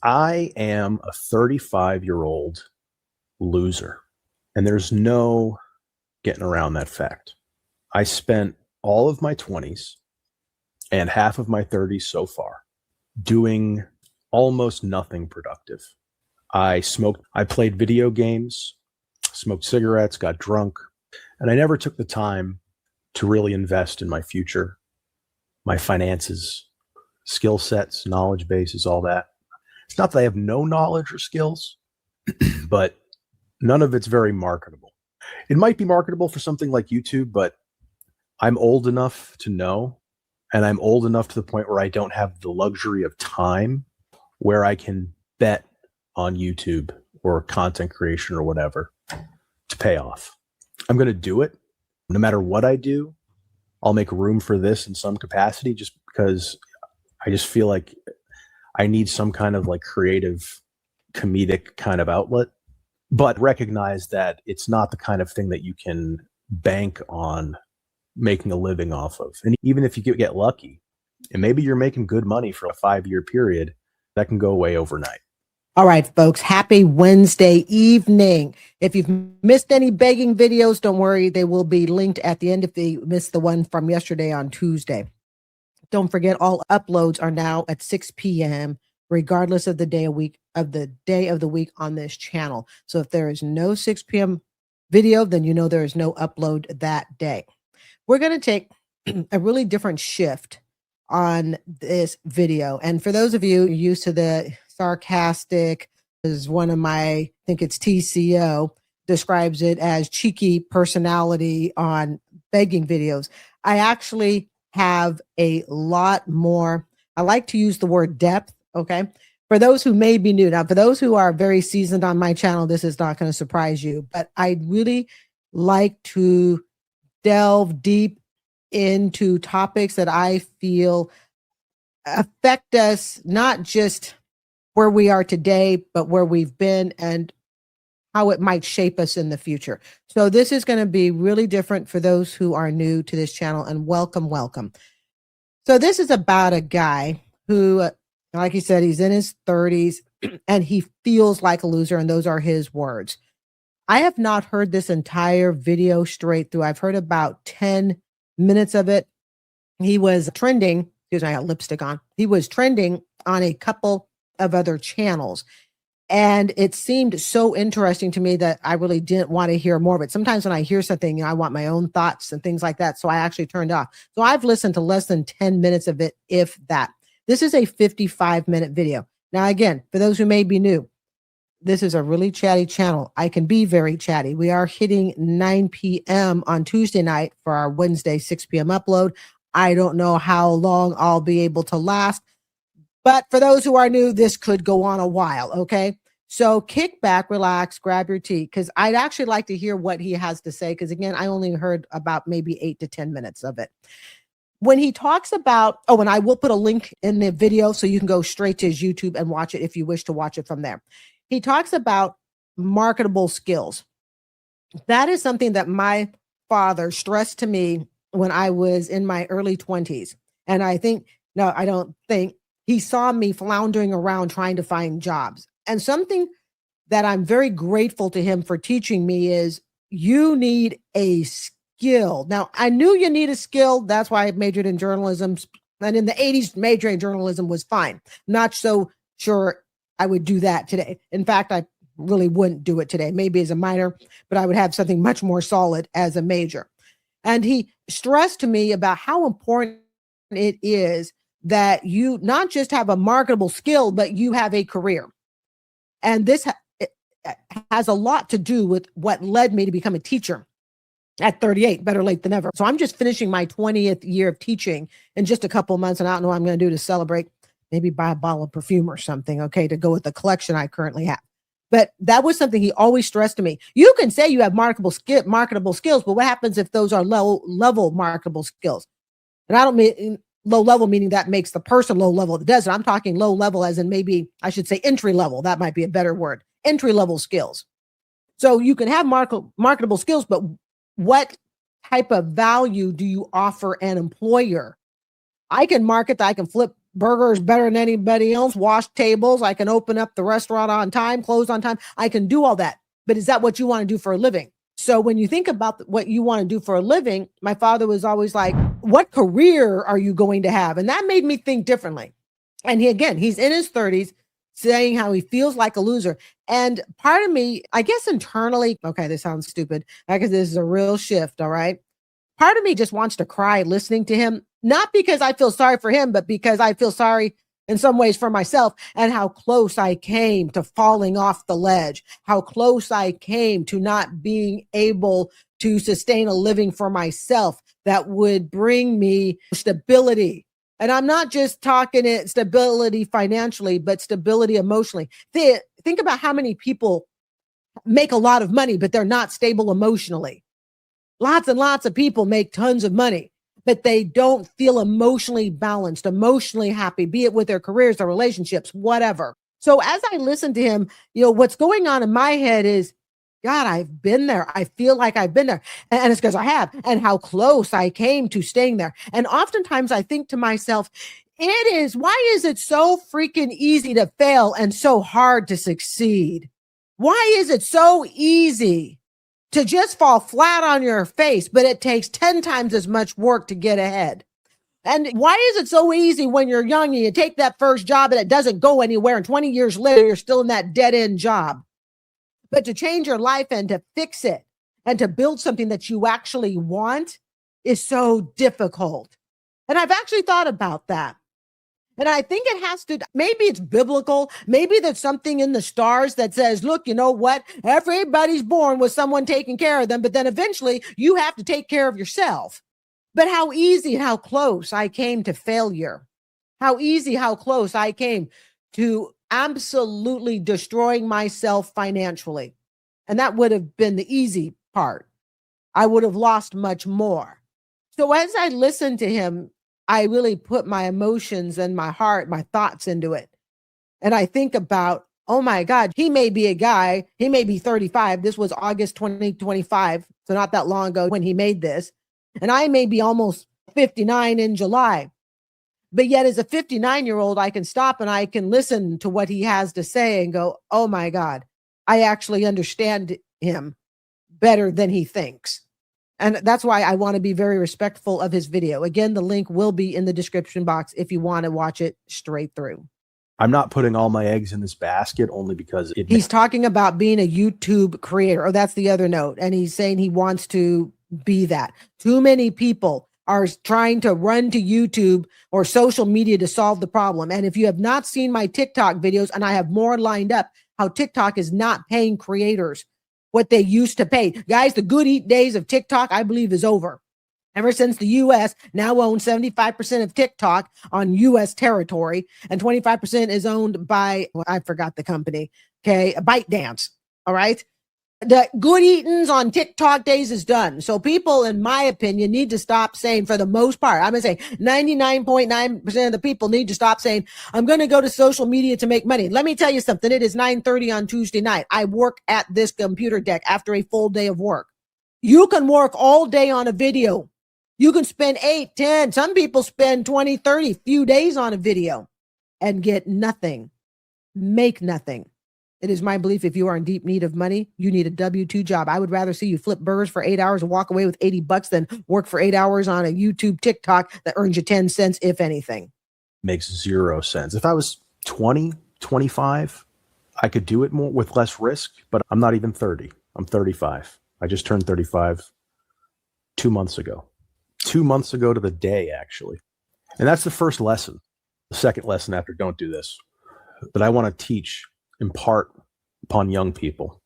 I am a 35-year-old loser, and there's no getting around that fact. I spent all of my 20s and half of my 30s so far doing almost nothing productive. I smoked, I played video games, smoked cigarettes, got drunk, and I never took the time to really invest in my future, my finances, skill sets, knowledge bases, all that. It's not that I have no knowledge or skills, but none of it's very marketable. It might be marketable for something like YouTube, but I'm old enough to know, and I'm old enough to the point where I don't have the luxury of time where I can bet on YouTube or content creation or whatever to pay off. I'm going to do it. No matter what I do, I'll make room for this in some capacity just because I just feel like I need some kind of like creative, comedic kind of outlet, but recognize that it's not the kind of thing that you can bank on making a living off of. And even if you get lucky, and maybe you're making good money for a 5-year period, that can go away overnight. All right, folks, happy Wednesday evening. If you've missed any begging videos, don't worry. They will be linked at the end if you missed the one from yesterday on Tuesday. Don't forget, all uploads are now at 6 p.m., regardless of the day of the week on this channel. So if there is no 6 p.m. video, then you know there is no upload that day. We're going to take a really different shift on this video. And for those of you used to the sarcastic, is one of my, I think it's TCO, describes it as cheeky personality on begging videos. I actually have a lot more, I like to use the word depth, okay? For those who may be new, now for those who are very seasoned on my channel, this is not going to surprise you, but I really like to delve deep into topics that I feel affect us, not just where we are today, but where we've been and how it might shape us in the future. So this is going to be really different for those who are new to this channel, and welcome, welcome. So this is about a guy who, like he said, he's in his 30s and he feels like a loser, and those are his words. I have not heard this entire video straight through. I've heard about 10 minutes of it. He was trending, excuse me, I got lipstick on. He was trending on a couple of other channels. And it seemed so interesting to me that I really didn't want to hear more of it. Sometimes when I hear something, you know, I want my own thoughts and things like that. So I actually turned off. So I've listened to less than 10 minutes of it, if that. This is a 55-minute video. Now, again, for those who may be new, this is a really chatty channel. I can be very chatty. We are hitting 9 p.m. on Tuesday night for our Wednesday 6 p.m. upload. I don't know how long I'll be able to last. But for those who are new, this could go on a while, okay? So kick back, relax, grab your tea, because I'd actually like to hear what he has to say, because again, I only heard about maybe 8 to 10 minutes of it. When he talks about, oh, and I will put a link in the video so you can go straight to his YouTube and watch it if you wish to watch it from there. He talks about marketable skills. That is something that my father stressed to me when I was in my early 20s. And I think, no, I don't think, he saw me floundering around trying to find jobs. And something that I'm very grateful to him for teaching me is you need a skill. Now, I knew you need a skill. That's why I majored in journalism. And in the 80s, majoring in journalism was fine. Not so sure I would do that today. In fact, I really wouldn't do it today, maybe as a minor, but I would have something much more solid as a major. And he stressed to me about how important it is that you not just have a marketable skill, but you have a career. And this has a lot to do with what led me to become a teacher at 38, better late than never. So I'm just finishing my 20th year of teaching in just a couple of months, and I don't know what I'm going to do to celebrate. Maybe buy a bottle of perfume or something, okay, to go with the collection I currently have. But that was something he always stressed to me. You can say you have marketable skills, but what happens if those are low-level marketable skills? And I don't mean low level, meaning that makes the person low level that does it. I'm talking low level as in maybe I should say entry level. That might be a better word. Entry level skills. So you can have marketable skills, but what type of value do you offer an employer? I can market, I can flip burgers better than anybody else, wash tables. I can open up the restaurant on time, close on time. I can do all that. But is that what you want to do for a living? So when you think about what you want to do for a living, my father was always like, what career are you going to have? And that made me think differently. And he's in his 30s saying how he feels like a loser. And part of me, I guess internally, okay, this sounds stupid. I guess this is a real shift. All right. Part of me just wants to cry listening to him, not because I feel sorry for him, but because I feel sorry in some ways for myself and how close I came to falling off the ledge, how close I came to not being able to sustain a living for myself that would bring me stability. And I'm not just talking it stability financially, but stability emotionally. Think about how many people make a lot of money, but they're not stable emotionally. Lots and lots of people make tons of money, but they don't feel emotionally balanced, emotionally happy, be it with their careers, their relationships, whatever. So as I listen to him, what's going on in my head is, God, I've been there. I feel like I've been there. And it's because I have, and how close I came to staying there. And oftentimes I think to myself, why is it so freaking easy to fail and so hard to succeed? Why is it so easy to just fall flat on your face, but it takes 10 times as much work to get ahead? And why is it so easy when you're young and you take that first job and it doesn't go anywhere, and 20 years later, you're still in that dead end job? But to change your life and to fix it and to build something that you actually want is so difficult. And I've actually thought about that. And I think it has to, maybe it's biblical. Maybe there's something in the stars that says, look, you know what? Everybody's born with someone taking care of them, but then eventually you have to take care of yourself. But how easy and how close I came to failure. How easy, how close I came to absolutely destroying myself financially. And that would have been the easy part. I would have lost much more. So as I listened to him, I really put my emotions and my heart, my thoughts into it. And I think about, oh my God, he may be a guy, he may be 35. This was August 2025. So not that long ago when he made this. And I may be almost 59 in July. But yet as a 59-year-old, I can stop and I can listen to what he has to say and go, oh my God, I actually understand him better than he thinks. And that's why I want to be very respectful of his video. Again, the link will be in the description box if you want to watch it straight through. I'm not putting all my eggs in this basket only because he's talking about being a YouTube creator. Oh, that's the other note. And he's saying he wants to be that. Too many people are trying to run to YouTube or social media to solve the problem. And if you have not seen my TikTok videos, and I have more lined up, how TikTok is not paying creators what they used to pay. Guys, the good eat days of TikTok, I believe, is over. Ever since the U.S. now owns 75% of TikTok on U.S. territory, and 25% is owned by, I forgot the company, okay, ByteDance, all right? The good eatings on TikTok days is done. So people, in my opinion, need to stop saying, for the most part, I'm going to say 99.9% of the people need to stop saying, I'm going to go to social media to make money. Let me tell you something. It is 9:30 on Tuesday night. I work at this computer deck after a full day of work. You can work all day on a video. You can spend 8, 10, some people spend 20, 30 few days on a video and get nothing, make nothing. It is my belief if you are in deep need of money, you need a W-2 job. I would rather see you flip burgers for 8 hours and walk away with $80 than work for 8 hours on a YouTube TikTok that earns you 10 cents, if anything. Makes zero sense. If I was 20, 25, I could do it more with less risk, but I'm not even 30. I'm 35. I just turned 35 2 months ago. 2 months ago to the day, actually. And that's the first lesson. The second lesson after don't do this, that I want to teach, impart upon young people.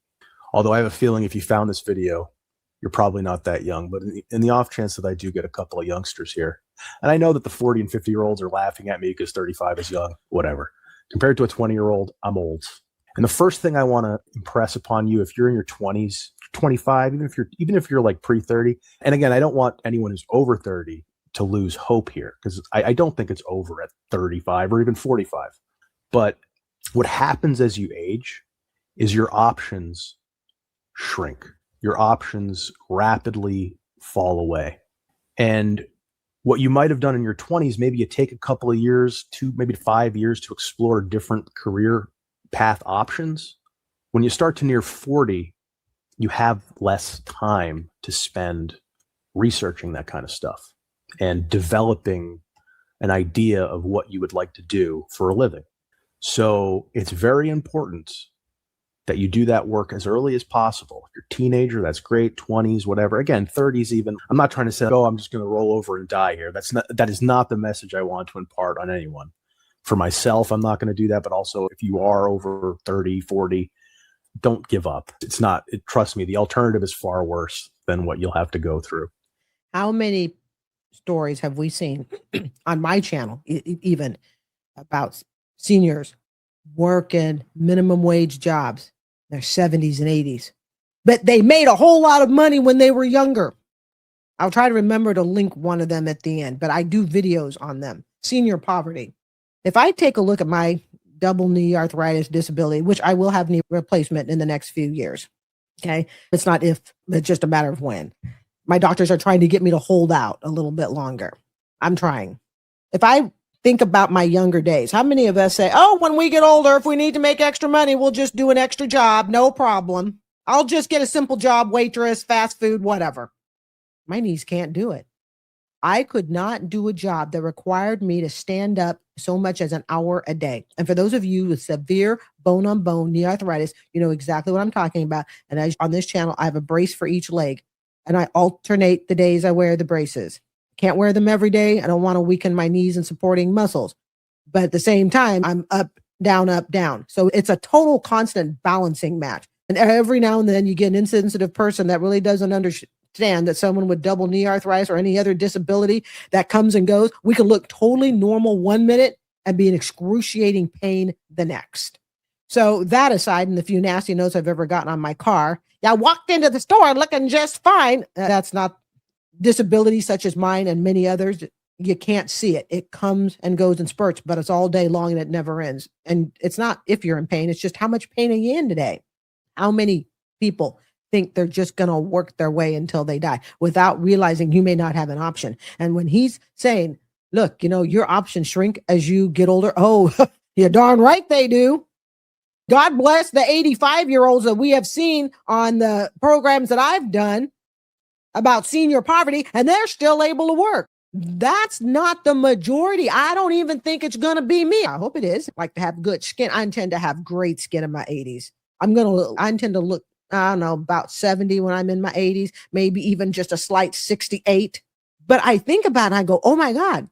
Although I have a feeling if you found this video, you're probably not that young, but in the off chance that I do get a couple of youngsters here, and I know that the 40 and 50-year-olds are laughing at me because 35 is young, whatever. Compared to a 20-year-old, I'm old. And the first thing I want to impress upon you, if you're in your 20s, 25, even if you're like pre-30, and again, I don't want anyone who's over 30 to lose hope here, because I don't think it's over at 35 or even 45. But what happens as you age is your options shrink. Your options rapidly fall away. And what you might have done in your 20s, maybe you take a couple of years, maybe 5 years to explore different career path options. When you start to near 40, you have less time to spend researching that kind of stuff and developing an idea of what you would like to do for a living. So it's very important that you do that work as early as possible. If you're a teenager, that's great. 20s, whatever. Again, 30s even. I'm not trying to say, oh, I'm just going to roll over and die here. That is not the message I want to impart on anyone. For myself, I'm not going to do that. But also, if you are over 30, 40, don't give up. Trust me, the alternative is far worse than what you'll have to go through. How many stories have we seen on my channel, even about seniors working minimum wage jobs, their 70s and 80s, but they made a whole lot of money when they were younger. I'll try to remember to link one of them at the end, but I do videos on them. Senior poverty. If I take a look at my double knee arthritis disability, which I will have knee replacement in the next few years. Okay. It's not if, it's just a matter of when. My doctors are trying to get me to hold out a little bit longer. I'm trying. If I think about my younger days, how many of us say, oh, when we get older, if we need to make extra money, we'll just do an extra job. No problem. I'll just get a simple job, waitress, fast food, whatever. My knees can't do it. I could not do a job that required me to stand up so much as an hour a day. And for those of you with severe bone-on-bone knee arthritis, you know exactly what I'm talking about. And on this channel, I have a brace for each leg. And I alternate the days I wear the braces. Can't wear them every day. I don't want to weaken my knees and supporting muscles. But at the same time, I'm up, down. So it's a total constant balancing match. And every now and then you get an insensitive person that really doesn't understand that someone with double knee arthritis or any other disability that comes and goes, we can look totally normal 1 minute and be in excruciating pain the next. So that aside, and the few nasty notes I've ever gotten on my car, I walked into the store looking just fine. That's not disability such as mine and many others. You can't see it. It comes and goes in spurts, but it's all day long and it never ends. And it's not if you're in pain, it's just how much pain are you in today? How many people think they're just going to work their way until they die without realizing you may not have an option? And when he's saying, look, your options shrink as you get older. Oh, you're darn right they do. God bless the 85-year-olds that we have seen on the programs that I've done about senior poverty, and they're still able to work. That's not the majority. I don't even think it's going to be me. I hope it is. I like to have good skin. I intend to have great skin in my 80s. I intend to look, I don't know, about 70 when I'm in my 80s, maybe even just a slight 68. But I think about it, I go, oh my God,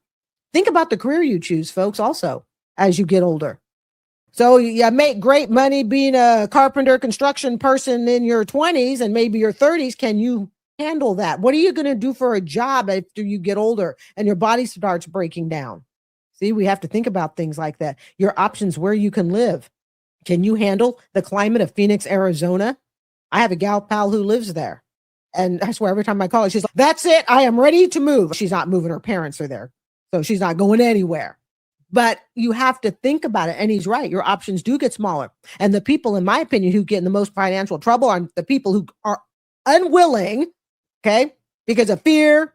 think about the career you choose, folks, also, as you get older. So you make great money being a carpenter, construction person in your 20s and maybe your 30s. Can you handle that? What are you going to do for a job after you get older and your body starts breaking down? See, we have to think about things like that. Your options, where you can live. Can you handle the climate of Phoenix, Arizona? I have a gal pal who lives there. And I swear every time I call her, she's like, that's it. I am ready to move. She's not moving. Her parents are there. So she's not going anywhere. But you have to think about it. And he's right. Your options do get smaller. And the people, in my opinion, who get in the most financial trouble are the people who are unwilling, okay, because of fear,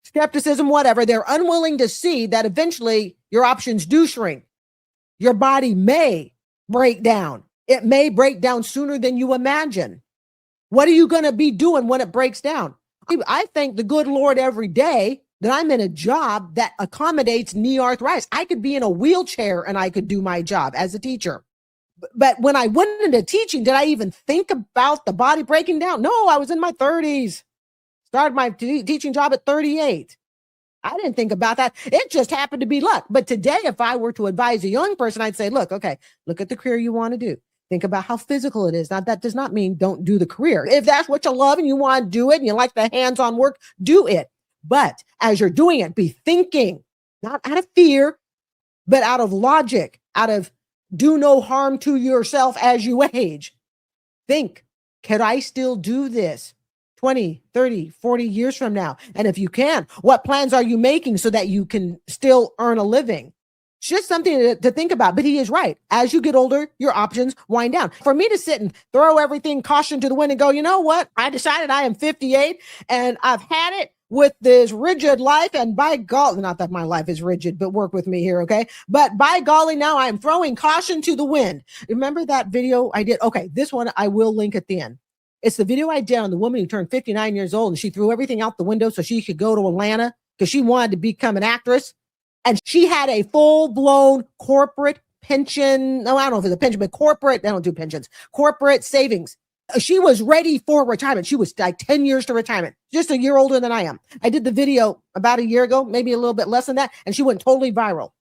skepticism, whatever. They're unwilling to see that eventually your options do shrink. Your body may break down. It may break down sooner than you imagine. What are you going to be doing when it breaks down? I thank the good Lord every day that I'm in a job that accommodates knee arthritis. I could be in a wheelchair and I could do my job as a teacher. But when I went into teaching, did I even think about the body breaking down? No, I was in my 30s. Started my teaching job at 38. I didn't think about that. It just happened to be luck. But today, if I were to advise a young person, I'd say, look at the career you want to do. Think about how physical it is. Now, that does not mean don't do the career. If that's what you love and you want to do it and you like the hands-on work, do it. But as you're doing it, be thinking, not out of fear, but out of logic, out of do no harm to yourself as you age. Think, could I still do this 20, 30, 40 years from now? And if you can, what plans are you making so that you can still earn a living? It's just something to think about. But he is right. As you get older, your options wind down. For me to sit and throw everything caution to the wind and go, you know what? I decided I am 58 and I've had it. with this rigid life, and by golly, not that my life is rigid, but work with me here, okay? But by golly, now I'm throwing caution to the wind. Remember that video I did? Okay, this one I will link at the end. It's the video I did on the woman who turned 59 years old and she threw everything out the window so she could go to Atlanta because she wanted to become an actress. And she had a full-blown corporate pension. No, I don't know if it's a pension, but corporate, they don't do pensions, corporate savings. She was ready for retirement. She was like 10 years to retirement, just a year older than I am. I did the video about a year ago, maybe a little bit less than that, and she went totally viral.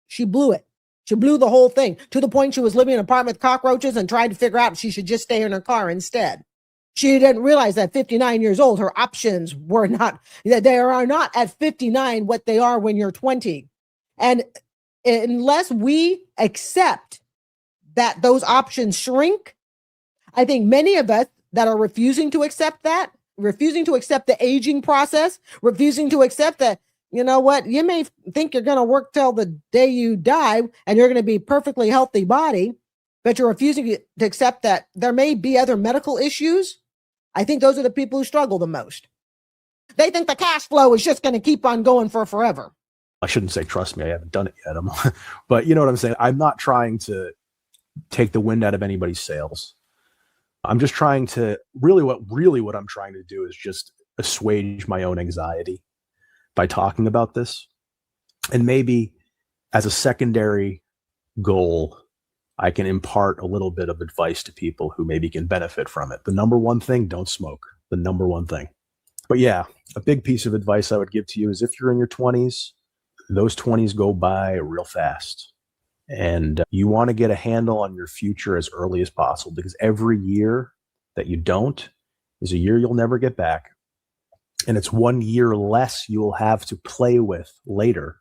She blew it. She blew the whole thing to the point she was living in an apartment with cockroaches and tried to figure out if she should just stay in her car instead. She didn't realize that 59 years old, her options were not, they are not at 59 what they are when you're 20. And unless we accept that those options shrink, I think many of us that are refusing to accept that, refusing to accept the aging process, refusing to accept that, you know what, you may think you're going to work till the day you die and you're going to be perfectly healthy body, but you're refusing to accept that there may be other medical issues. I think those are the people who struggle the most. They think the cash flow is just going to keep on going for forever. I shouldn't say, trust me, I haven't done it yet. But you know what I'm saying? I'm not trying to take the wind out of anybody's sails. I'm just trying to really what I'm trying to do is just assuage my own anxiety by talking about this. And maybe as a secondary goal, I can impart a little bit of advice to people who maybe can benefit from it. The number one thing, don't smoke. The number one thing. But yeah, a big piece of advice I would give to you is if you're in your 20s, those 20s go by real fast. And you want to get a handle on your future as early as possible, because every year that you don't is a year you'll never get back. And it's 1 year less you will have to play with later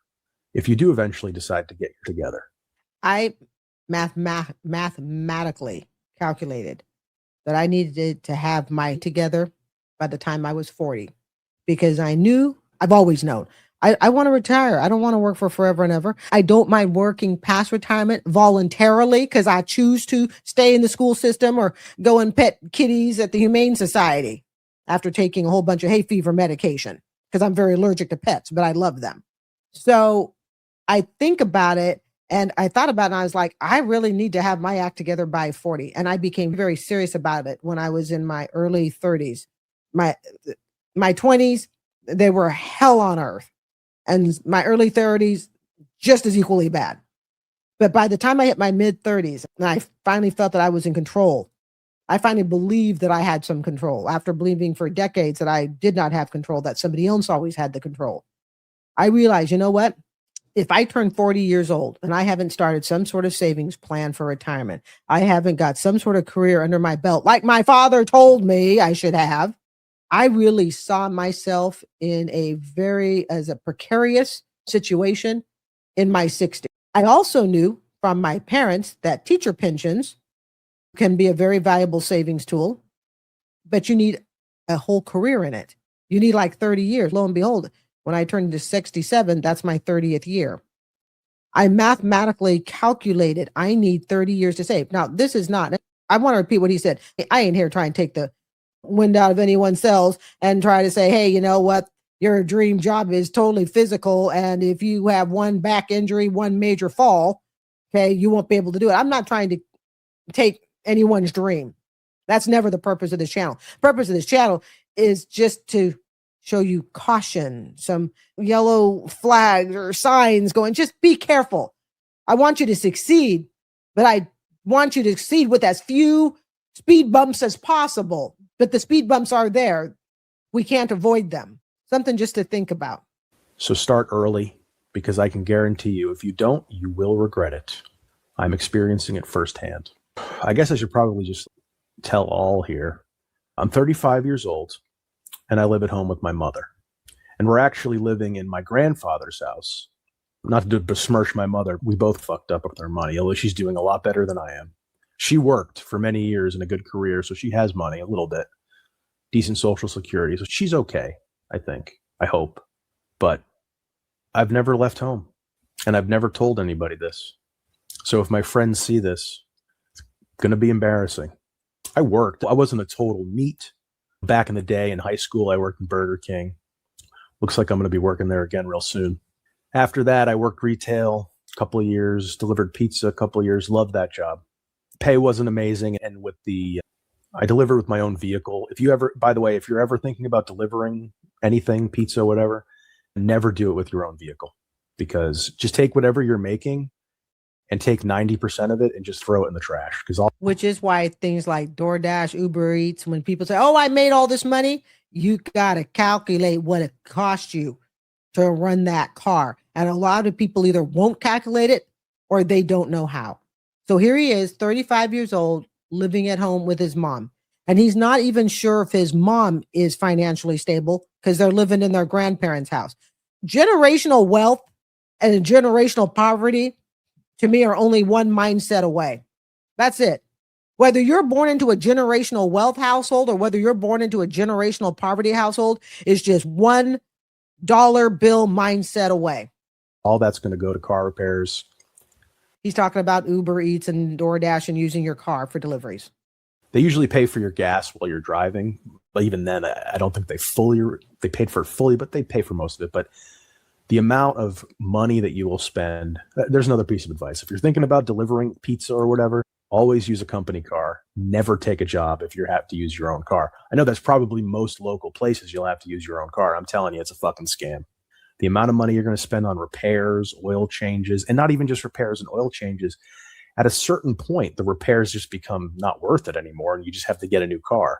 if you do eventually decide to get together. I mathematically calculated that I needed to have my together by the time I was 40, because I knew, I've always known, I want to retire. I don't want to work for forever and ever. I don't mind working past retirement voluntarily because I choose to stay in the school system or go and pet kitties at the Humane Society after taking a whole bunch of hay fever medication because I'm very allergic to pets, but I love them. So I think about it and I thought about it and I was like, I really need to have my act together by 40. And I became very serious about it when I was in my early 30s. My 20s, they were hell on earth. And my early 30s, just as equally bad. But by the time I hit my mid 30s, and I finally felt that I was in control, I finally believed that I had some control after believing for decades that I did not have control, that somebody else always had the control. I realized, you know what? If I turn 40 years old and I haven't started some sort of savings plan for retirement, I haven't got some sort of career under my belt, like my father told me I should have, I really saw myself in as a precarious situation in my 60s. I also knew from my parents that teacher pensions can be a very valuable savings tool, but you need a whole career in it. You need like 30 years. Lo and behold, when I turned to 67, that's my 30th year. I mathematically calculated I need 30 years to save. Now, this is not, I want to repeat what he said. I ain't here trying to take the wind out of anyone's sails and try to say, hey, you know what? Your dream job is totally physical. And if you have one back injury, one major fall, okay, you won't be able to do it. I'm not trying to take anyone's dream. That's never the purpose of this channel. The purpose of this channel is just to show you caution, some yellow flags or signs going, just be careful. I want you to succeed, but I want you to succeed with as few speed bumps as possible. But the speed bumps are there. We can't avoid them. Something just to think about. So start early, because I can guarantee you, if you don't, you will regret it. I'm experiencing it firsthand. I guess I should probably just tell all here. I'm 35 years old, and I live at home with my mother. And we're actually living in my grandfather's house. Not to besmirch my mother, we both fucked up with our money, although she's doing a lot better than I am. She worked for many years in a good career, so she has money, a little bit. Decent Social Security, so she's okay, I think. I hope. But I've never left home, and I've never told anybody this. So if my friends see this, it's going to be embarrassing. I worked. I wasn't a total NEET. Back in the day in high school, I worked in Burger King. Looks like I'm going to be working there again real soon. After that, I worked retail a couple of years, delivered pizza a couple of years, loved that job. Pay wasn't amazing. And I delivered with my own vehicle. By the way, if you're ever thinking about delivering anything, pizza, whatever, never do it with your own vehicle, because just take whatever you're making and take 90% of it and just throw it in the trash. Which is why things like DoorDash, Uber Eats, when people say, oh, I made all this money, you got to calculate what it cost you to run that car. And a lot of people either won't calculate it or they don't know how. So here he is, 35 years old, living at home with his mom. And he's not even sure if his mom is financially stable because they're living in their grandparents' house. Generational wealth and generational poverty, to me, are only one mindset away. That's it. Whether you're born into a generational wealth household or whether you're born into a generational poverty household is just $1 bill mindset away. All that's going to go to car repairs. He's talking about Uber Eats and DoorDash and using your car for deliveries. They usually pay for your gas while you're driving. But even then, I don't think they paid for it fully, but they pay for most of it. But the amount of money that you will spend, there's another piece of advice. If you're thinking about delivering pizza or whatever, always use a company car. Never take a job if you have to use your own car. I know that's probably most local places you'll have to use your own car. I'm telling you, it's a fucking scam. The amount of money you're going to spend on repairs, oil changes, and not even just repairs and oil changes. At a certain point, the repairs just become not worth it anymore, and you just have to get a new car.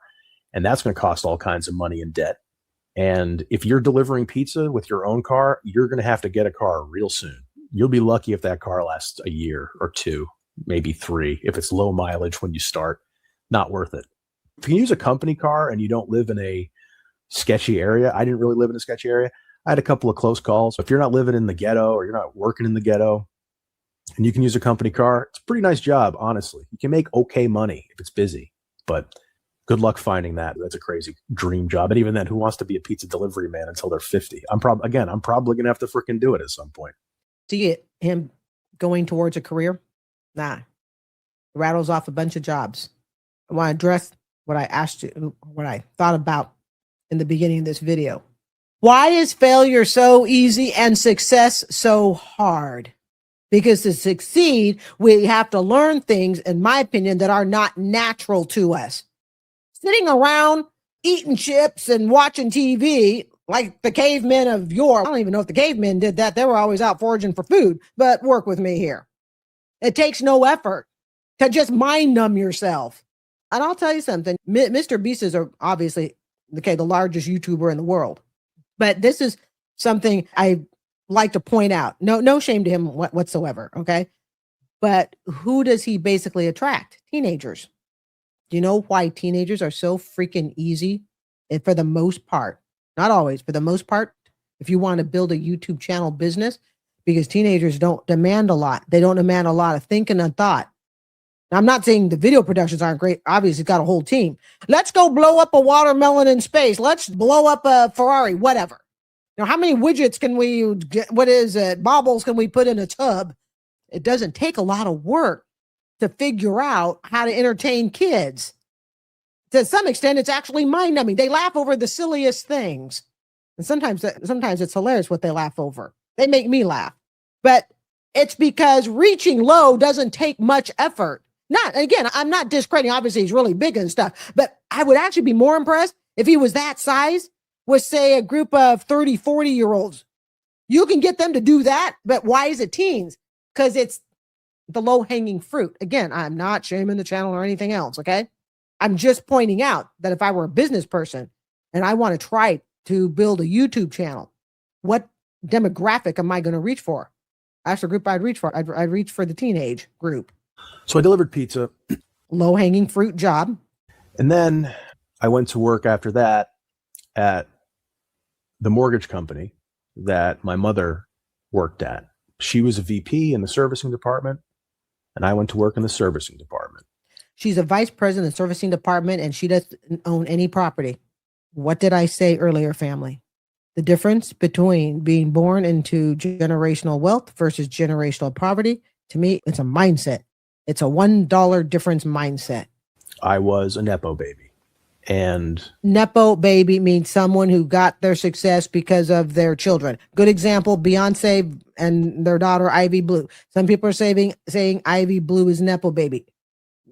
And that's going to cost all kinds of money and debt. And if you're delivering pizza with your own car, you're going to have to get a car real soon. You'll be lucky if that car lasts a year or two, maybe 3. If it's low mileage when you start, not worth it. If you use a company car and you don't live in a sketchy area, I didn't really live in a sketchy area. I had a couple of close calls. If you're not living in the ghetto or you're not working in the ghetto and you can use a company car, it's a pretty nice job, honestly. You can make okay money if it's busy, but good luck finding that. That's a crazy dream job. And even then, who wants to be a pizza delivery man until they're 50? I'm probably going to have to freaking do it at some point. See it, him going towards a career? Nah. Rattles off a bunch of jobs. I want to address what I asked you, what I thought about in the beginning of this video. Why is failure so easy and success so hard? Because to succeed, we have to learn things, in my opinion, that are not natural to us. Sitting around eating chips and watching TV like the cavemen of yore. I don't even know if the cavemen did that. They were always out foraging for food, but work with me here. It takes no effort to just mind numb yourself. And I'll tell you something. Mr. Beast is obviously the largest YouTuber in the world. But this is something I like to point out. No shame to him whatsoever, okay? But who does he basically attract? Teenagers. Do you know why teenagers are so freaking easy? And for the most part, not always, for the most part, if you want to build a YouTube channel business, because teenagers don't demand a lot. They don't demand a lot of thinking and thought. Now, I'm not saying the video productions aren't great. Obviously, it's got a whole team. Let's go blow up a watermelon in space. Let's blow up a Ferrari, whatever. Now, how many widgets can we get? What is it? Baubles can we put in a tub? It doesn't take a lot of work to figure out how to entertain kids. To some extent, it's actually mind-numbing. They laugh over the silliest things. And sometimes it's hilarious what they laugh over. They make me laugh. But it's because reaching low doesn't take much effort. Again, I'm not discrediting. Obviously, he's really big and stuff. But I would actually be more impressed if he was that size with, say, a group of 30, 40-year-olds. You can get them to do that. But why is it teens? Because it's the low-hanging fruit. Again, I'm not shaming the channel or anything else, okay? I'm just pointing out that if I were a business person and I want to try to build a YouTube channel, what demographic am I going to reach for? That's the group I'd reach for. I'd reach for the teenage group. So I delivered pizza. Low-hanging fruit job. And then I went to work after that at the mortgage company that my mother worked at. She was a VP in the servicing department, and I went to work in the servicing department. She's a vice president of the servicing department, and she doesn't own any property. What did I say earlier, family? The difference between being born into generational wealth versus generational poverty, to me, it's a mindset. It's a $1 difference mindset. I was a Nepo baby. And Nepo baby means someone who got their success because of their children. Good example, Beyonce and their daughter Ivy Blue. Some people are saying Ivy Blue is Nepo baby.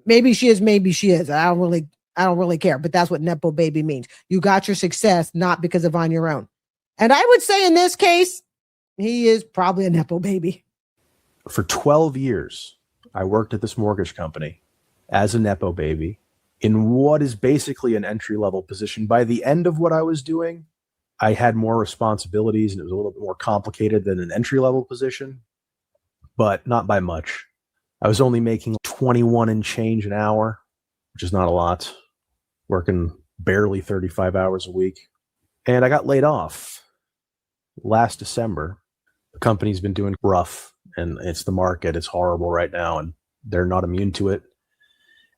Maybe she is, maybe she is. I don't really care, but that's what Nepo baby means. You got your success not because of on your own. And I would say in this case, he is probably a Nepo baby. for 12 years, I worked at this mortgage company as a Nepo baby in what is basically an entry-level position. By the end of what I was doing, I had more responsibilities and it was a little bit more complicated than an entry-level position, but not by much. I was only making 21 and change an hour, which is not a lot, working barely 35 hours a week. And I got laid off last December. The company's been doing rough, and it's the market. It's horrible right now, and they're not immune to it.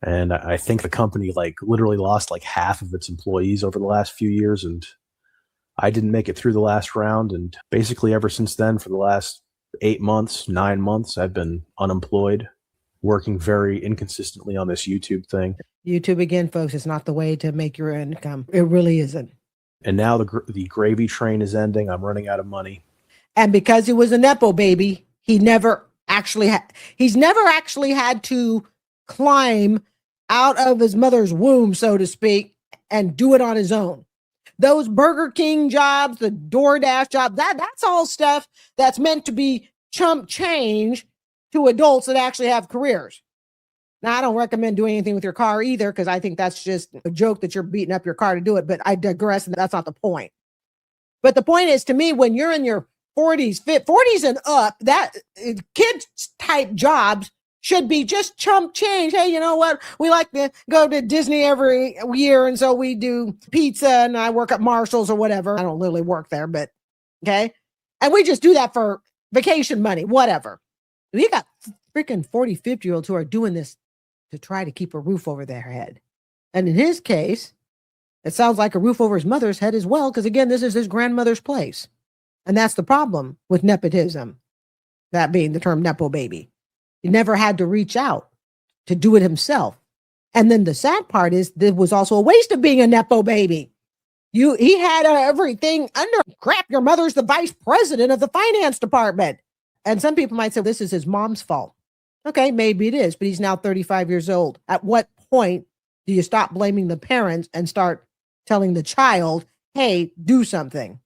And I think the company literally lost half of its employees over the last few years. And I didn't make it through the last round. And basically ever since then, for the last 9 months, I've been unemployed, working very inconsistently on this YouTube thing. YouTube, again, folks, is not the way to make your income. It really isn't. And now the gravy train is ending. I'm running out of money. And because he was a Nepo baby, he's never actually had to climb out of his mother's womb, so to speak, and do it on his own. Those Burger King jobs, the DoorDash job, that's all stuff that's meant to be chump change to adults that actually have careers. Now, I don't recommend doing anything with your car either, because I think that's just a joke that you're beating up your car to do it, but I digress, and that's not the point. But the point is, to me, when you're in your 40s and up, that kids type jobs should be just chump change. Hey, you know what? We like to go to Disney every year, and so we do pizza, and I work at Marshall's or whatever. I don't literally work there, but okay. And we just do that for vacation money, whatever. We got freaking 40, 50-year-olds who are doing this to try to keep a roof over their head. And in his case, it sounds like a roof over his mother's head as well, because again, this is his grandmother's place. And that's the problem with nepotism, that being the term Nepo baby. He never had to reach out to do it himself. And then the sad part is there was also a waste of being a Nepo baby. He had everything under crap. Your mother's the vice president of the finance department. And some people might say this is his mom's fault. Okay, maybe it is, but he's now 35 years old. At what point do you stop blaming the parents and start telling the child, hey, do something?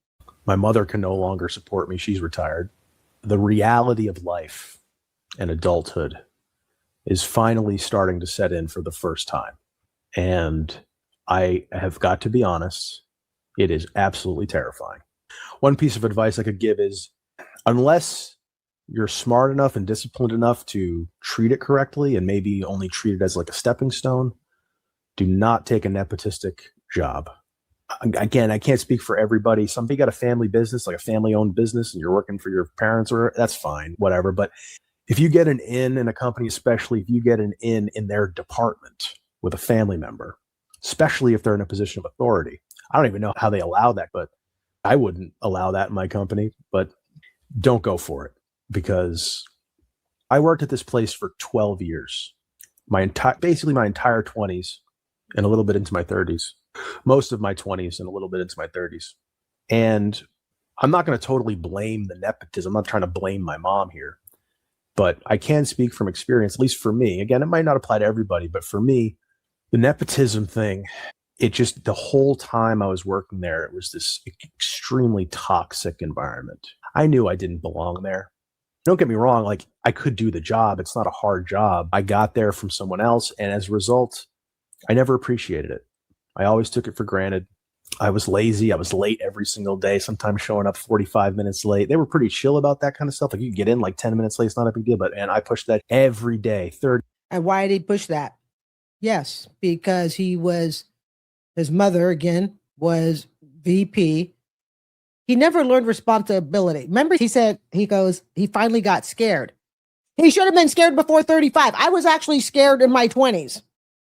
My mother can no longer support me. She's retired. The reality of life and adulthood is finally starting to set in for the first time. And I have got to be honest, it is absolutely terrifying. One piece of advice I could give is, unless you're smart enough and disciplined enough to treat it correctly and maybe only treat it as a stepping stone, do not take a nepotistic job. Again, I can't speak for everybody. Some people got a family business, like a family-owned business, and you're working for your parents, or that's fine, whatever. But if you get an in a company, especially if you get an in their department with a family member, especially if they're in a position of authority, I don't even know how they allow that, but I wouldn't allow that in my company. But don't go for it, because I worked at this place for 12 years, basically my entire 20s and a little bit into my 30s. Most of my 20s and a little bit into my 30s. And I'm not going to totally blame the nepotism. I'm not trying to blame my mom here, but I can speak from experience, at least for me. Again, it might not apply to everybody, but for me, the nepotism thing, the whole time I was working there, it was this extremely toxic environment. I knew I didn't belong there. Don't get me wrong, I could do the job. It's not a hard job. I got there from someone else, and as a result, I never appreciated it. I always took it for granted. I was lazy. I was late every single day, sometimes showing up 45 minutes late. They were pretty chill about that kind of stuff. You could get in 10 minutes late. It's not a big deal. But I pushed that every day. And why did he push that? Yes, because his mother, again, was VP. He never learned responsibility. Remember, he finally got scared. He should have been scared before 35. I was actually scared in my 20s.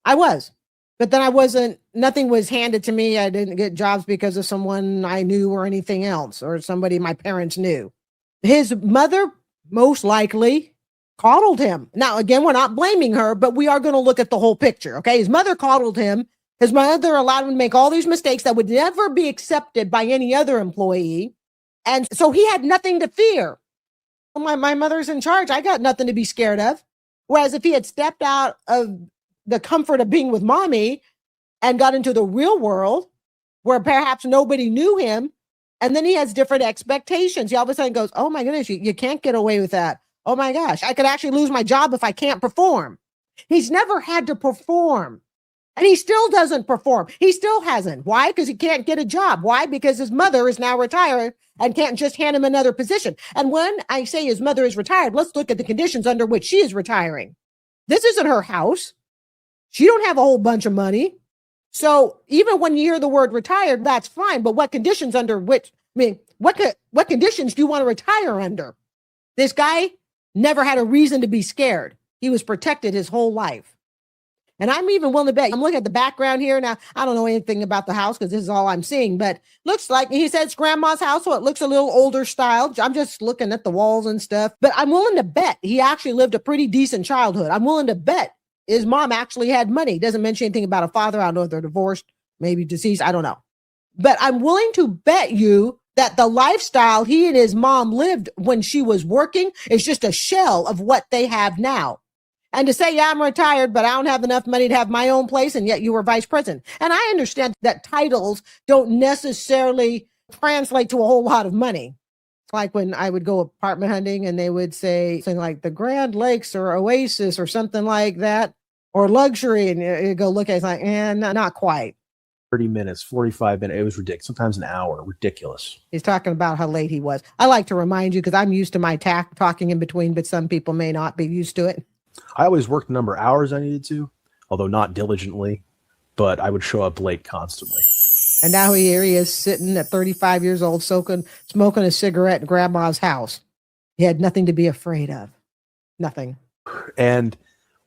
I was. But then nothing was handed to me. I didn't get jobs because of someone I knew or anything else, or somebody my parents knew. His mother most likely coddled him. Now, again, we're not blaming her, but we are going to look at the whole picture. Okay. His mother coddled him His mother allowed him to make all these mistakes that would never be accepted by any other employee. And so he had nothing to fear. My mother's in charge. I got nothing to be scared of. Whereas if he had stepped out of the comfort of being with mommy and got into the real world where perhaps nobody knew him, and then he has different expectations. He all of a sudden goes, oh my goodness, you can't get away with that. Oh my gosh, I could actually lose my job if I can't perform. He's never had to perform. And he still doesn't perform. He still hasn't. Why? Because he can't get a job. Why? Because his mother is now retired and can't just hand him another position. And when I say his mother is retired, let's look at the conditions under which she is retiring. This isn't her house. She don't have a whole bunch of money. So even when you hear the word retired, that's fine. But what conditions under which, what conditions do you want to retire under? This guy never had a reason to be scared. He was protected his whole life. And I'm even willing to bet, I'm looking at the background here. Now, I don't know anything about the house because this is all I'm seeing, but looks like he said it's grandma's house. So it looks a little older style. I'm just looking at the walls and stuff, but I'm willing to bet he actually lived a pretty decent childhood. I'm willing to bet his mom actually had money. Doesn't mention anything about a father. I don't know if they're divorced, maybe deceased. I don't know. But I'm willing to bet you that the lifestyle he and his mom lived when she was working is just a shell of what they have now. And to say, yeah, I'm retired, but I don't have enough money to have my own place, and yet you were vice president. And I understand that titles don't necessarily translate to a whole lot of money. It's like when I would go apartment hunting and they would say something like the Grand Lakes or Oasis or something like that, or luxury, and you go look at it, it's like, not quite. 30 minutes, 45 minutes. It was ridiculous. Sometimes an hour. Ridiculous. He's talking about how late he was. I like to remind you because I'm used to my talking in between, but some people may not be used to it. I always worked the number of hours I needed to, although not diligently, but I would show up late constantly. And now here he is sitting at 35 years old, smoking a cigarette in grandma's house. He had nothing to be afraid of. Nothing. And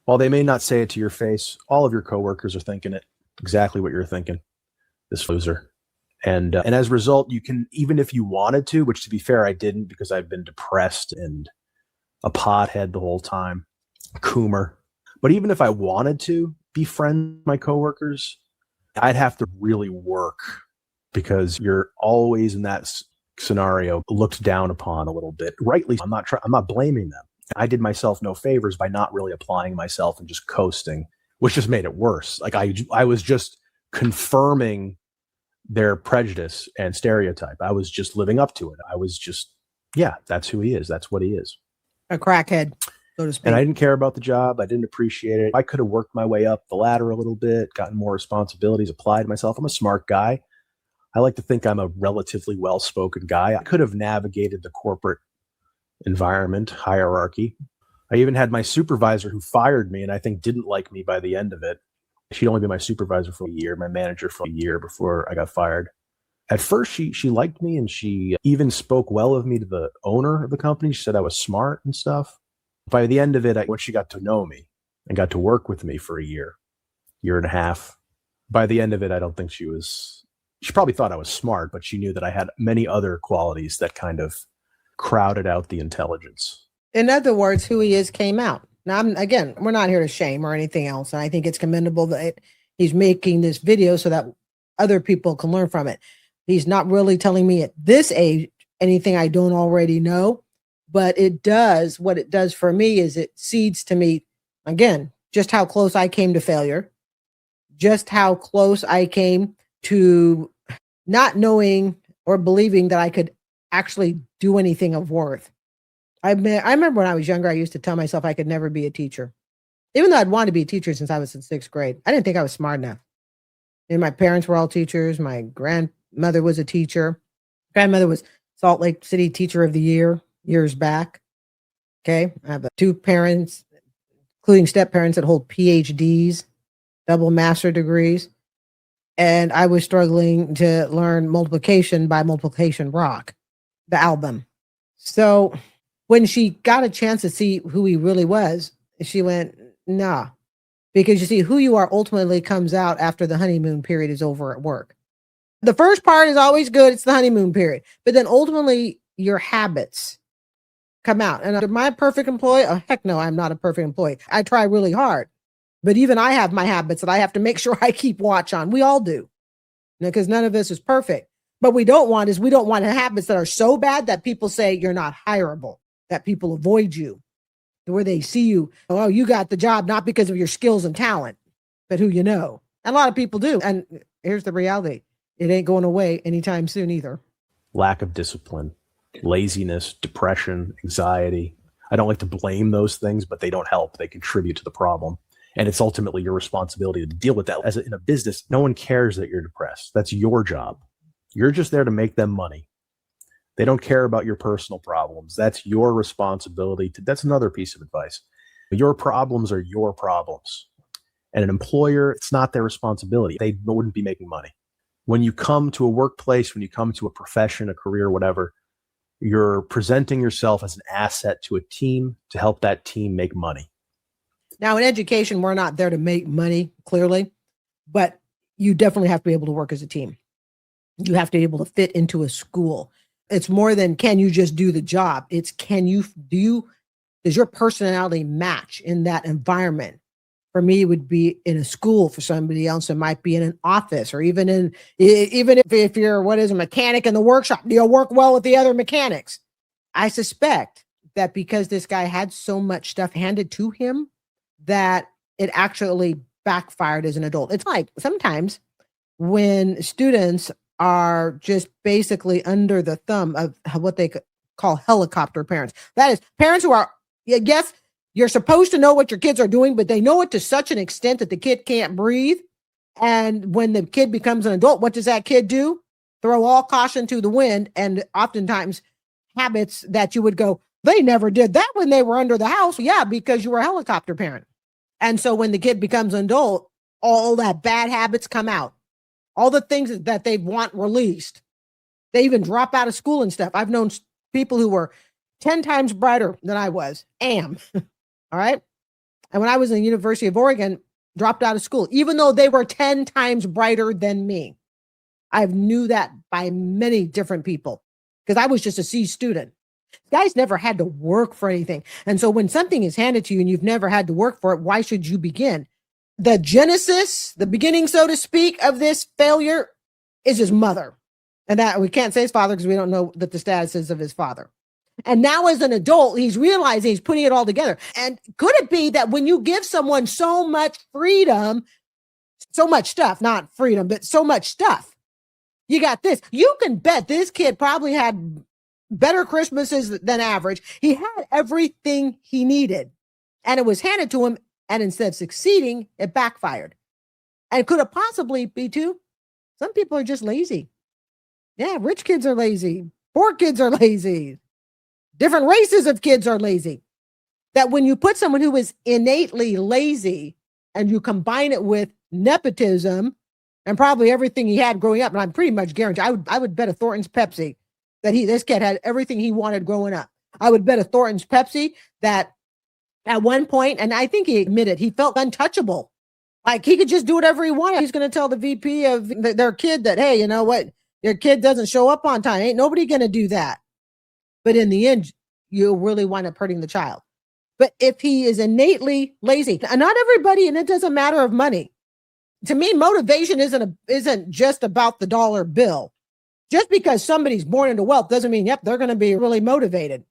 while they may not say it to your face, all of your coworkers are thinking it exactly what you're thinking. This loser. And as a result, you can, even if you wanted to, which to be fair, I didn't because I've been depressed and a pothead the whole time. Coomer. But even if I wanted to befriend my coworkers, I'd have to really work because you're always in that scenario looked down upon a little bit. Rightly, I'm not blaming them. I did myself no favors by not really applying myself and just coasting, which just made it worse. Like I was just confirming their prejudice and stereotype. I was just living up to it. I was just, yeah, that's who he is. That's what he is. A crackhead. So to speak. And I didn't care about the job. I didn't appreciate it. I could have worked my way up the ladder a little bit, gotten more responsibilities, applied myself. I'm a smart guy. I like to think I'm a relatively well-spoken guy. I could have navigated the corporate environment, hierarchy. I even had my supervisor who fired me and I think didn't like me by the end of it. She'd only been my supervisor for a year, my manager for a year before I got fired. At first, she liked me and she even spoke well of me to the owner of the company. She said I was smart and stuff. By the end of it, when she got to know me and got to work with me for a year and a half, by the end of it, I don't think she probably thought I was smart, but she knew that I had many other qualities that kind of crowded out the intelligence. In other words, who he is came out. Now, again, we're not here to shame or anything else. And I think it's commendable that he's making this video so that other people can learn from it. He's not really telling me at this age anything I don't already know. But what it does for me is it seeds to me, again, just how close I came to failure, just how close I came to not knowing or believing that I could actually do anything of worth. I remember when I was younger, I used to tell myself I could never be a teacher, even though I'd wanted to be a teacher since I was in 6th grade. I didn't think I was smart enough. And my parents were all teachers. My grandmother was a teacher. Grandmother was Salt Lake City Teacher of the Year. Years back. Okay. I have 2 parents, including step parents that hold PhDs, double master degrees. And I was struggling to learn multiplication by Multiplication Rock, the album. So when she got a chance to see who he really was, she went, nah, because you see, who you are ultimately comes out after the honeymoon period is over at work. The first part is always good. It's the honeymoon period, but then ultimately your habits come out. And am I a perfect employee? Oh, heck no, I'm not a perfect employee. I try really hard. But even I have my habits that I have to make sure I keep watch on. We all do, because none of this is perfect. But we don't want habits that are so bad that people say you're not hireable, that people avoid you, where they see you, oh, you got the job not because of your skills and talent, but who you know. And a lot of people do. And here's the reality. It ain't going away anytime soon either. Lack of discipline, laziness, depression, anxiety. I don't like to blame those things, but they don't help. They contribute to the problem. And it's ultimately your responsibility to deal with that. As in a business, no one cares that you're depressed. That's your job. You're just there to make them money. They don't care about your personal problems. That's your responsibility. That's another piece of advice. Your problems are your problems. And an employer, it's not their responsibility. They wouldn't be making money. When you come to a workplace, when you come to a profession, a career, whatever, you're presenting yourself as an asset to a team to help that team make money. Now, in education, we're not there to make money, clearly, but you definitely have to be able to work as a team. You have to be able to fit into a school. It's more than can you just do the job? It's does your personality match in that environment? For me, it would be in a school. For somebody else, it might be in an office, or even if you're a mechanic in the workshop, you'll work well with the other mechanics. I suspect that because this guy had so much stuff handed to him that it actually backfired as an adult. It's like sometimes when students are just basically under the thumb of what they call helicopter parents. That is parents who are, yes, you're supposed to know what your kids are doing, but they know it to such an extent that the kid can't breathe. And when the kid becomes an adult, what does that kid do? Throw all caution to the wind. And oftentimes habits that you would go, they never did that when they were under the house. Yeah, because you were a helicopter parent. And so when the kid becomes an adult, all that bad habits come out. All the things that they want released. They even drop out of school and stuff. I've known people who were 10 times brighter than I was. All right. And when I was in the University of Oregon, dropped out of school, even though they were 10 times brighter than me. I knew that by many different people because I was just a C student. Guys never had to work for anything. And so when something is handed to you and you've never had to work for it, why should you begin? The genesis, the beginning, so to speak, of this failure is his mother. And that we can't say his father because we don't know that the status is of his father. And now as an adult, he's realizing he's putting it all together. And could it be that when you give someone so much freedom, so much stuff, not freedom, but so much stuff, you got this. You can bet this kid probably had better Christmases than average. He had everything he needed and it was handed to him. And instead of succeeding, it backfired. And could it possibly be too? Some people are just lazy. Yeah, rich kids are lazy. Poor kids are lazy. Different races of kids are lazy. That when you put someone who is innately lazy and you combine it with nepotism and probably everything he had growing up, and I'm pretty much guaranteed, I would bet a Thornton's Pepsi that this kid had everything he wanted growing up. I would bet a Thornton's Pepsi that at one point, and I think he admitted, he felt untouchable. Like he could just do whatever he wanted. He's going to tell the VP of their kid that, hey, you know what? Your kid doesn't show up on time. Ain't nobody going to do that. But in the end, you'll really wind up hurting the child. But if he is innately lazy, and not everybody, and it doesn't matter of money. To me, motivation isn't just about the dollar bill. Just because somebody's born into wealth doesn't mean, yep, they're going to be really motivated.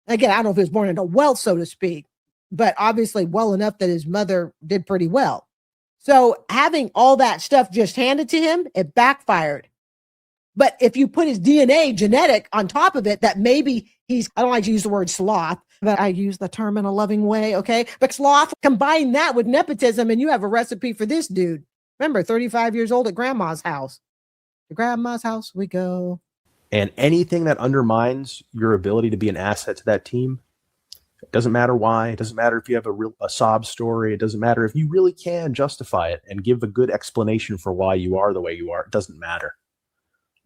Again, I don't know if he was born into wealth, so to speak, but obviously well enough that his mother did pretty well. So having all that stuff just handed to him, it backfired. But if you put his DNA genetic on top of it, that maybe I don't like to use the word sloth, but I use the term in a loving way. Okay. But sloth, combine that with nepotism and you have a recipe for this dude. Remember, 35 years old at grandma's house. To grandma's house we go. And anything that undermines your ability to be an asset to that team, it doesn't matter why. It doesn't matter if you have a sob story. It doesn't matter if you really can justify it and give a good explanation for why you are the way you are. It doesn't matter.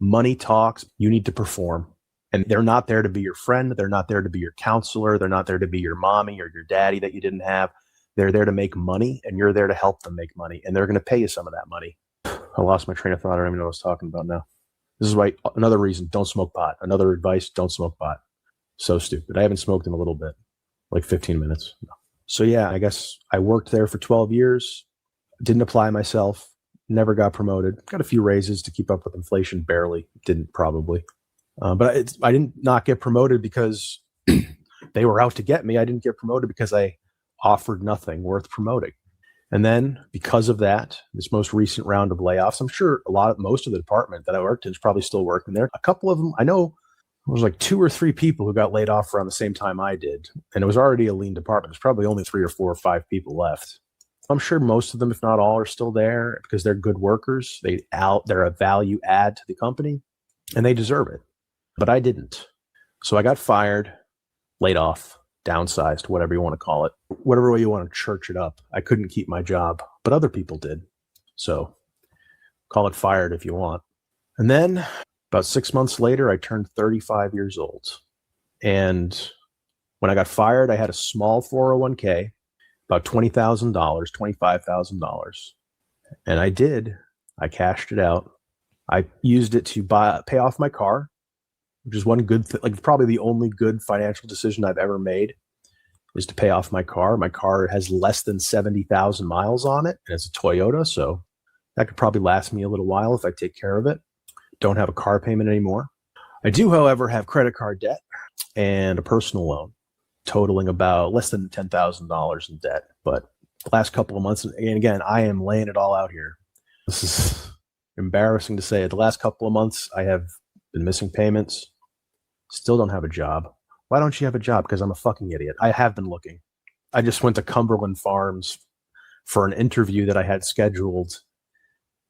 Money talks. You need to perform. And they're not there to be your friend. They're not there to be your counselor. They're not there to be your mommy or your daddy that you didn't have. They're there to make money, and you're there to help them make money. And they're going to pay you some of that money. I lost my train of thought. I don't even know what I was talking about now. This is why, another reason, don't smoke pot. Another advice, don't smoke pot. So stupid. I haven't smoked in a little bit, like 15 minutes. No. So yeah, I guess I worked there for 12 years, didn't apply myself, never got promoted, got a few raises to keep up with inflation, barely, didn't probably. But I didn't not get promoted because they were out to get me. I didn't get promoted because I offered nothing worth promoting. And then because of that, this most recent round of layoffs, I'm sure most of the department that I worked in is probably still working there. A couple of them, I know there was like 2 or 3 people who got laid off around the same time I did. And it was already a lean department. There's probably only 3 or 4 or 5 people left. I'm sure most of them, if not all, are still there because they're good workers. They're a value add to the company and they deserve it. But I didn't. So I got fired, laid off, downsized, whatever you want to call it, whatever way you want to church it up. I couldn't keep my job, but other people did. So call it fired if you want. And then about 6 months later, I turned 35 years old. And when I got fired, I had a small 401k, about $20,000, $25,000. And I cashed it out. I used it to pay off my car, which is one good probably the only good financial decision I've ever made is to pay off my car. My car has less than 70,000 miles on it, and it's a Toyota, so that could probably last me a little while if I take care of it. Don't have a car payment anymore. I do, however, have credit card debt and a personal loan totaling about less than $10,000 in debt. But the last couple of months, and again, I am laying it all out here. This is embarrassing to say. The last couple of months, I have been missing payments. Still don't have a job. Why don't you have a job? Because I'm a fucking idiot. I have been looking. I just went to Cumberland Farms for an interview that I had scheduled,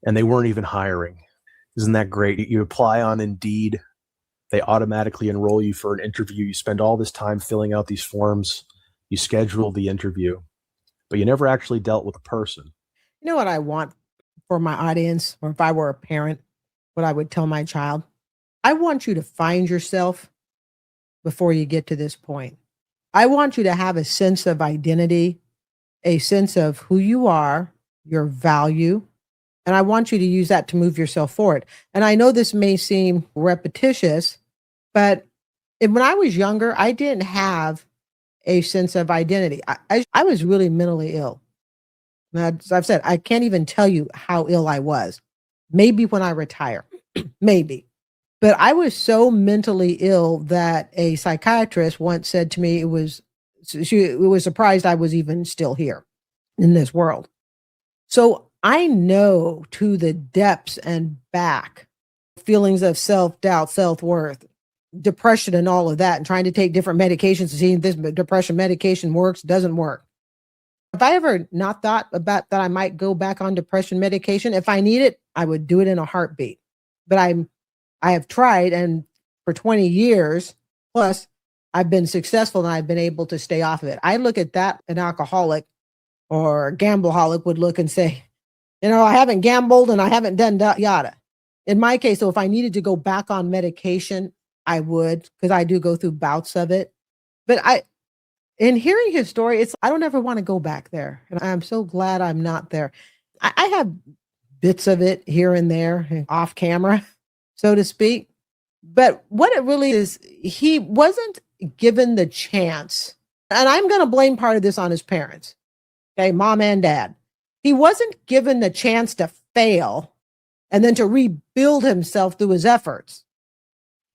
and they weren't even hiring. Isn't that great? You apply on Indeed. They automatically enroll you for an interview. You spend all this time filling out these forms. You schedule the interview, but you never actually dealt with a person. You know what I want for my audience, or if I were a parent, what I would tell my child? I want you to find yourself before you get to this point. I want you to have a sense of identity, a sense of who you are, your value, and I want you to use that to move yourself forward. And I know this may seem repetitious, but when I was younger, I didn't have a sense of identity. I was really mentally ill. As I've said, I can't even tell you how ill I was. Maybe when I retire, maybe. But I was so mentally ill that a psychiatrist once said to me, she was surprised I was even still here in this world. So I know to the depths and back feelings of self-doubt, self-worth, depression and all of that, and trying to take different medications to see if this depression medication works, doesn't work. If I ever not thought about that I might go back on depression medication, if I need it, I would do it in a heartbeat. But I have tried, and for 20 years plus, I've been successful and I've been able to stay off of it. I look at that, an alcoholic or a gambleaholic would look and say, I haven't gambled and I haven't done yada. In my case, so if I needed to go back on medication, I would, because I do go through bouts of it. But in hearing his story, I don't ever want to go back there. And I'm so glad I'm not there. I have bits of it here and there off camera, so to speak. But what it really is, he wasn't given the chance. And I'm going to blame part of this on his parents. Okay, mom and dad. He wasn't given the chance to fail and then to rebuild himself through his efforts.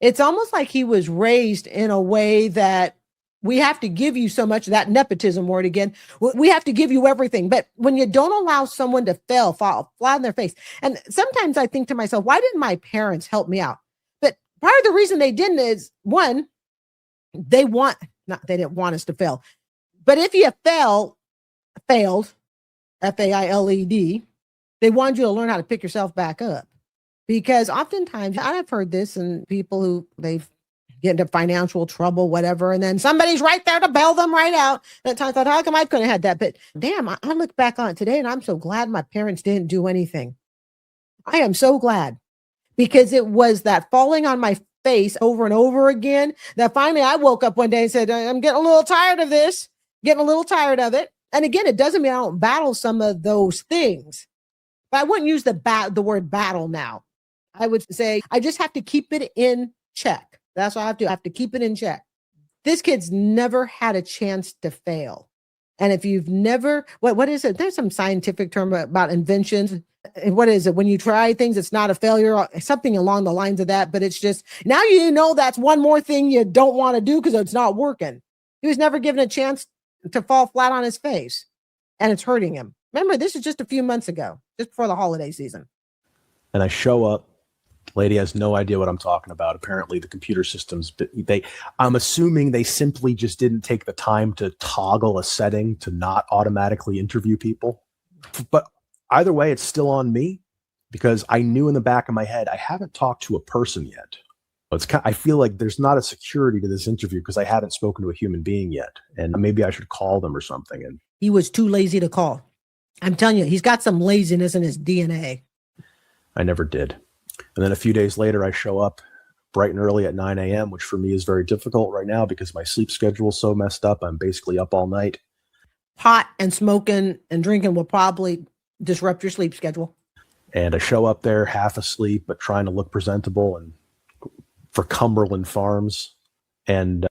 It's almost like he was raised in a way that we have to give you so much, that nepotism word again, we have to give you everything. But when you don't allow someone to fail, fall flat on their face. And sometimes I think to myself, why didn't my parents help me out? But part of the reason they didn't is, one, they didn't want us to fail. But if you failed, FAILED, they wanted you to learn how to pick yourself back up. Because oftentimes, I've heard this, and people who they've get into financial trouble, whatever, and then somebody's right there to bail them right out. And at times I thought, how come I couldn't have had that? But damn, I look back on it today and I'm so glad my parents didn't do anything. I am so glad, because it was that falling on my face over and over again that finally I woke up one day and said, I'm getting a little tired of this, getting a little tired of it. And again, it doesn't mean I don't battle some of those things, but I wouldn't use the word battle now. I would say I just have to keep it in check. That's what I have to keep it in check. This kid's never had a chance to fail. And if you've never, what is it? There's some scientific term about inventions. What is it? When you try things, it's not a failure, or something along the lines of that. But it's just, now you know that's one more thing you don't want to do because it's not working. He was never given a chance to fall flat on his face, and it's hurting him. Remember, this is just a few months ago, just before the holiday season. And I show up. Lady has no idea what I'm talking about. Apparently the computer systems, I'm assuming they simply just didn't take the time to toggle a setting to not automatically interview people. But either way, it's still on me, because I knew in the back of my head, I haven't talked to a person yet. I feel like there's not a security to this interview because I haven't spoken to a human being yet. And maybe I should call them or something. And he was too lazy to call. I'm telling you, he's got some laziness in his DNA. I never did. And then a few days later, I show up bright and early at 9 a.m., which for me is very difficult right now because my sleep schedule is so messed up. I'm basically up all night. Pot and smoking and drinking will probably disrupt your sleep schedule. And I show up there half asleep, but trying to look presentable, and for Cumberland Farms, and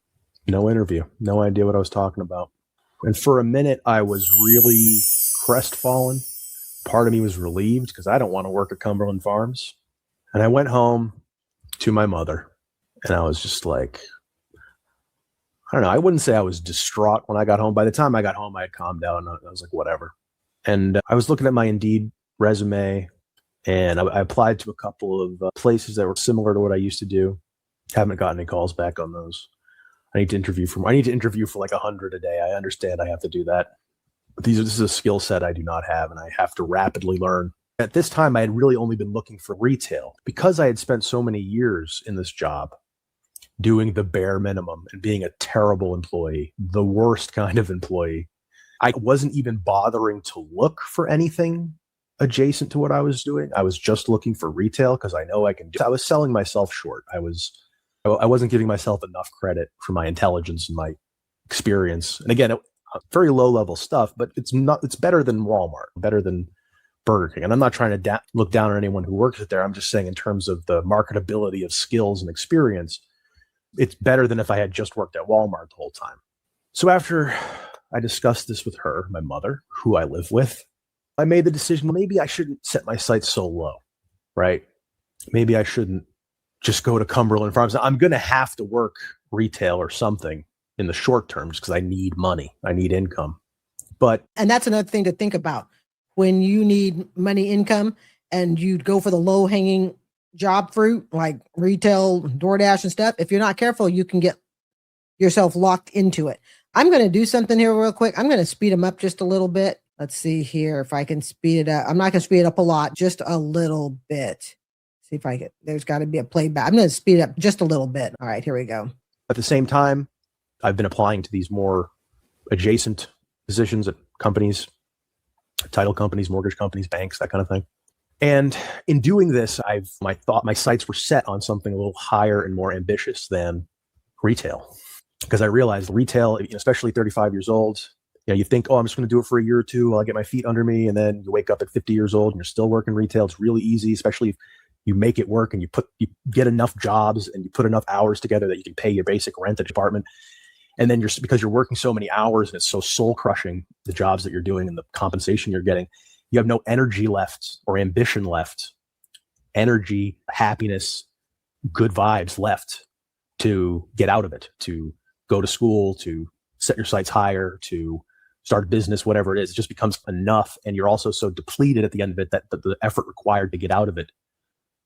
no interview, no idea what I was talking about. And for a minute, I was really crestfallen. Part of me was relieved because I don't want to work at Cumberland Farms. And I went home to my mother, and I was just like, I don't know. I wouldn't say I was distraught when I got home. By the time I got home, I had calmed down. I was like, whatever. And I was looking at my Indeed resume, and I applied to a couple of places that were similar to what I used to do. Haven't gotten any calls back on those. I need to interview for like 100 a day. I understand I have to do that. But this is a skill set I do not have, and I have to rapidly learn. At this time, I had really only been looking for retail because I had spent so many years in this job doing the bare minimum and being a terrible employee, the worst kind of employee. I wasn't even bothering to look for anything adjacent to what I was doing. I was just looking for retail because I know I can do. I was selling myself short. I wasn't giving myself enough credit for my intelligence and my experience. And again, very low level stuff, but it's better than Walmart, better than Burger King. And I'm not trying to look down on anyone who works there. I'm just saying in terms of the marketability of skills and experience, it's better than if I had just worked at Walmart the whole time. So after I discussed this with her, my mother, who I live with, I made the decision, maybe I shouldn't set my sights so low, right? Maybe I shouldn't just go to Cumberland Farms. I'm going to have to work retail or something in the short term just because I need money. I need income. And that's another thing to think about. When you need money, income, and you go for the low hanging job fruit like retail, DoorDash and stuff, if you're not careful, you can get yourself locked into it. I'm going to do something here real quick. I'm going to speed them up just a little bit. Let's see here if I can speed it up. I'm not going to speed it up a lot, just a little bit. See if I can. There's got to be a playback. I'm going to speed it up just a little bit. All right, here we go. At the same time, I've been applying to these more adjacent positions at companies, title companies, mortgage companies, banks, that kind of thing. And in doing this, my sights were set on something a little higher and more ambitious than retail, because I realized retail, especially 35 years old, you think, oh, I'm just going to do it for a year or two while I get my feet under me. And then you wake up at 50 years old and you're still working retail. It's really easy, especially if you make it work and you get enough jobs and you put enough hours together that you can pay your basic rent at apartment. And then because you're working so many hours and it's so soul crushing, the jobs that you're doing and the compensation you're getting, you have no energy left or ambition left, energy, happiness, good vibes left to get out of it, to go to school, to set your sights higher, to start a business, whatever it is. It just becomes enough. And you're also so depleted at the end of it that the effort required to get out of it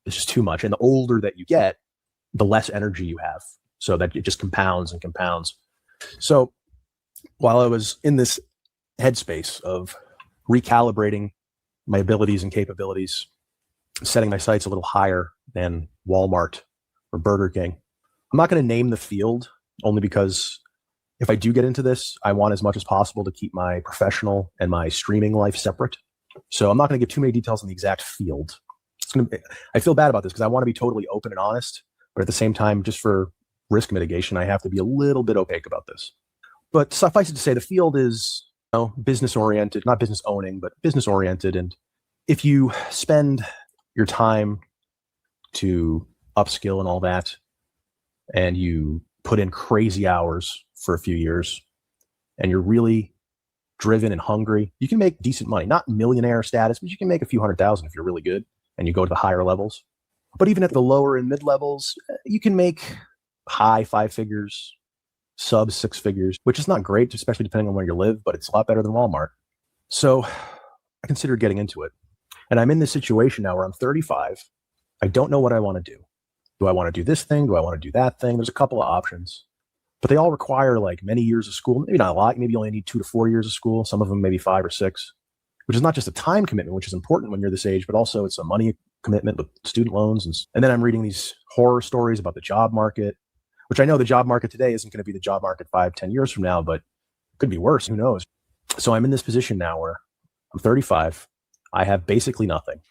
is just too much. And the older that you get, the less energy you have. So that it just compounds and compounds. So while I was in this headspace of recalibrating my abilities and capabilities, setting my sights a little higher than Walmart or Burger King, I'm not going to name the field, only because if I do get into this, I want as much as possible to keep my professional and my streaming life separate. So I'm not going to give too many details on the exact field. I feel bad about this because I want to be totally open and honest, but at the same time, just for risk mitigation, I have to be a little bit opaque about this. But suffice it to say, the field is business oriented, not business owning, but business oriented. And if you spend your time to upskill and all that, and you put in crazy hours for a few years, and you're really driven and hungry, you can make decent money. Not millionaire status, but you can make a few $100,000 if you're really good and you go to the higher levels. But even at the lower and mid levels, you can make high 5 figures, sub 6 figures, which is not great, especially depending on where you live, but it's a lot better than Walmart. So I considered getting into it. And I'm in this situation now where I'm 35. I don't know what I want to do. Do I want to do this thing? Do I want to do that thing? There's a couple of options, but they all require like many years of school. Maybe not a lot. Maybe you only need 2 to 4 years of school. Some of them maybe 5 or 6, which is not just a time commitment, which is important when you're this age, but also it's a money commitment with student loans. And then I'm reading these horror stories about the job market, which I know the job market today isn't going to be the job market 5-10 years from now, but it could be worse. Who knows? So I'm in this position now where I'm 35. I have basically nothing.